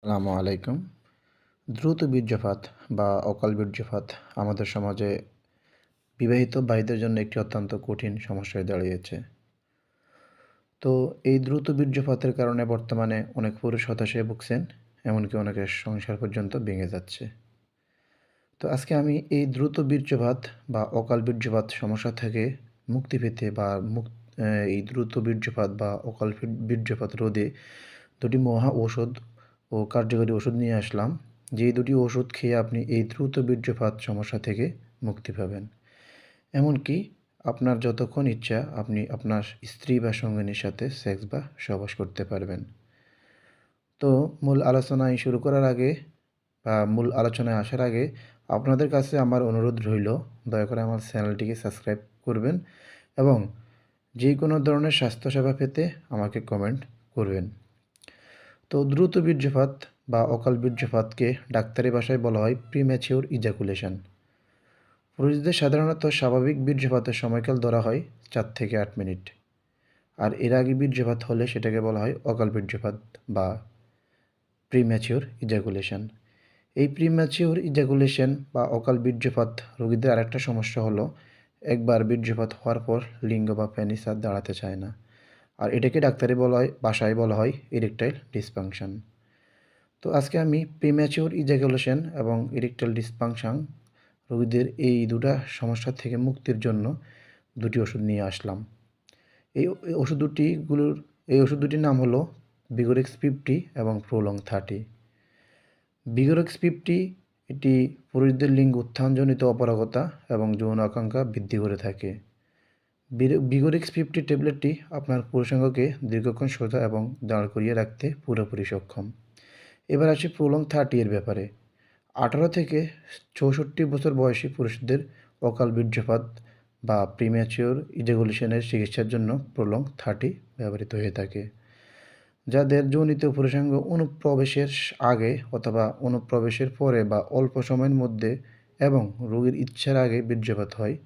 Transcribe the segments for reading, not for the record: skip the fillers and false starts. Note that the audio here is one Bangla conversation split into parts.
আসসালামু আলাইকুম। দ্রুত বীর্যপাত বা অকাল বীর্যপাত আমাদের সমাজে বিবাহিত ভাইদের জন্য একটি অত্যন্ত কঠিন সমস্যা হয়ে দাঁড়িয়েছে। তো এই দ্রুত বীর্যপাতের কারণে বর্তমানে অনেক পুরুষ হতাশায় ভুগছেন, এমনকি অনেকের সংসার পর্যন্ত ভেঙে যাচ্ছে। তো আজকে আমি এই দ্রুত বীর্যপাত বা অকাল বীর্যপাত সমস্যা থেকে মুক্তি পেতে বা এই দ্রুত বীর্যপাত বা অকাল বীর্যপাত রোধে দুটি মহা ঔষধ ও কার্যকরী ওষুধ নিয়ে আসলাম। যেই দুটি ওষুধ খেয়ে আপনি এই দ্রুত বীর্যপাত সমস্যা থেকে মুক্তি পাবেন। এমনকি আপনার যতক্ষণ ইচ্ছা আপনি আপনার স্ত্রী বা সঙ্গিনীর সাথে সেক্স বা সহবাস করতে পারবেন। তো মূল আলোচনায় শুরু করার আগে বা মূল আলোচনায় আসার আগে আপনাদের কাছে আমার অনুরোধ রইল, দয়া করে আমার চ্যানেলটিকে সাবস্ক্রাইব করবেন এবং যে কোনো ধরনের স্বাস্থ্যসেবা পেতে আমাকে কমেন্ট করবেন। তো দ্রুত বীর্যপাত বা অকাল বীর্যপাতকে ডাক্তারি ভাষায় বলা হয় প্রিম্যাচিওর ইজাকুলেশন। পুরুষদের সাধারণত স্বাভাবিক বীর্যপাতের সময়কাল ধরা হয় 4 থেকে 8 মিনিট। আর এর আগে বীর্যপাত হলে সেটাকে বলা হয় অকাল বীর্যপাত বা প্রিম্যাচিওর ইজাকুলেশন। এই প্রিম্যাচিওর ইজাকুলেশন বা অকাল বীর্যপাত রোগীদের আরেকটা সমস্যা হলো একবার বীর্যপাত হওয়ার পর লিঙ্গ বা পেনিস আর দাঁড়াতে চায় না। আর এটাকে ডাক্তারি ভাষায় বলা হয় ইরেকটাইল ডিসফাংশন। তো আজকে আমি প্রিম্যাচিওর ইজাকুলেশন এবং ইরেকটাইল ডিসফাংশন রোগীদের এই দুটা সমস্যা থেকে মুক্তির জন্য দুটি ওষুধ নিয়ে আসলাম। এই ওষুধ দুটির নাম হলো ভিগোরেক্স 50 এবং প্রোলং 30। ভিগোরেক্স 50 এটি পুরুষদের লিঙ্গ উত্থানজনিত অপারগতা এবং যৌন আকাঙ্ক্ষা বৃদ্ধি করে থাকে। ভিগোরেক্স 50 ট্যাবলেটটি আপনার পুরুষাঙ্গকে দীর্ঘক্ষণ সোজা এবং দাঁড় করিয়ে রাখতে পুরোপুরি সক্ষম। এবার আসি প্রোলং 30 এর ব্যাপারে। 18 থেকে 64 বছর বয়সী পুরুষদের অকাল বীর্যপাত বা প্রিম্যাচিওর ইজাকুলেশনের চিকিৎসার জন্য প্রোলং 30 ব্যবহৃত হয়ে থাকে। যাদের যৌনিত পুরুষাঙ্গ অনুপ্রবেশের আগে অথবা অনুপ্রবেশের পরে বা অল্প সময়ের মধ্যে এবং রোগীর ইচ্ছার আগে বীর্যপাত হয়,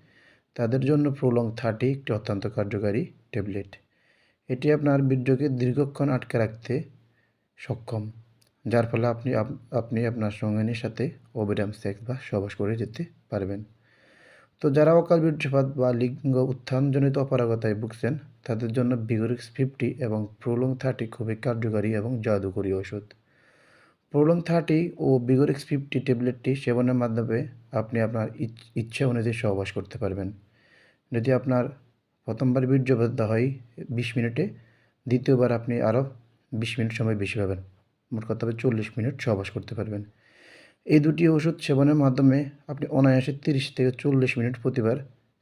তাদের জন্য প্রোলং 30 একটি অত্যন্ত কার্যকারী ট্যাবলেট। এটি আপনার বীর্যকে দীর্ঘক্ষণ আটকে রাখতে সক্ষম, যার ফলে আপনি আপনার সঙ্গিনীর সাথে অবিরাম সেক্স বা সহবাস করে যেতে পারবেন। তো যারা অকাল বীর্যপাত বা লিঙ্গ উত্থানজনিত অপারগতায় ভুগছেন, তাদের জন্য ভিগোরেক্স 50 এবং প্রোলং 30 খুবই কার্যকারী এবং জাদুকরী ওষুধ। প্রোলং 30 ও ভিগোরেক্স 50 ট্যাবলেটটি সেবনের মাধ্যমে আপনি আপনার ইচ্ছা অনুযায়ী সহবাস করতে পারবেন। যদি আপনার প্রথমবার বীর্যপাত হয় 20 মিনিটে, দ্বিতীয়বার আপনি আরও 20 মিনিট সময় বেশি পাবেন। মোট কথা হবে 40 মিনিট সহবাস করতে পারবেন। এই দুটি ওষুধ সেবনের মাধ্যমে আপনি অনায়াসে 30 থেকে 40 মিনিট প্রতিবার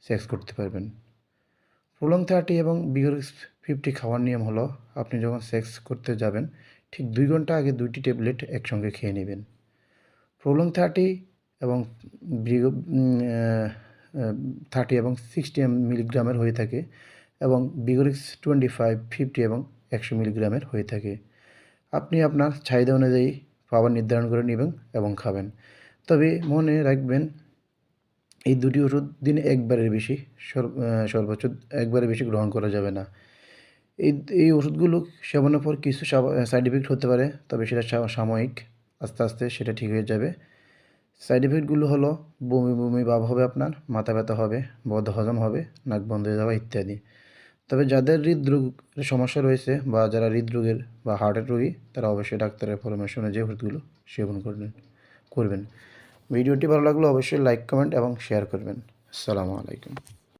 সেক্স করতে পারবেন। প্রোলং 30 এবং ভিগোরেক্স 50 খাওয়ার নিয়ম হলো, আপনি যখন সেক্স করতে যাবেন ঠিক 2 ঘন্টা আগে 2টি ট্যাবলেট একসঙ্গে খেয়ে নেবেন। প্রোলং 30 এবং ভিগো 30 এবং 60 মিলিগ্রামের হয়ে থাকে এবং ভিগোরেক্স 25, 50 এবং 100 মিলিগ্রামের হয়ে থাকে। আপনি আপনার চাহিদা অনুযায়ী পাওয়ার নির্ধারণ করে নেবেন এবং খাবেন। তবে মনে রাখবেন, এই দুটি ওষুধ দিনে একবারের বেশি সর্বোচ্চ একবারের বেশি গ্রহণ করা যাবে না। এই এই ওষুধগুলো সেবনের পর কিছু সাইড ইফেক্ট হতে পারে, তবে সেটা সাময়িক। আস্তে আস্তে সেটা ঠিক হয়ে যাবে। সাইড ইফেক্টগুলো হলো বমি বমি ভাব হবে, আপনার মাথা ব্যথা হবে, বদহজম হবে, নাক বন্ধ হয়ে যাওয়া ইত্যাদি। তবে যাদের হৃদরোগের সমস্যা রয়েছে বা যারা হৃদরোগের বা হার্টের রোগী, তারা অবশ্যই ডাক্তারের পরামর্শ অনুযায়ী ওষুধগুলো সেবন করবেন। ভিডিওটি ভালো লাগলে অবশ্যই লাইক, কমেন্ট এবং শেয়ার করবেন। আসসালামু আলাইকুম।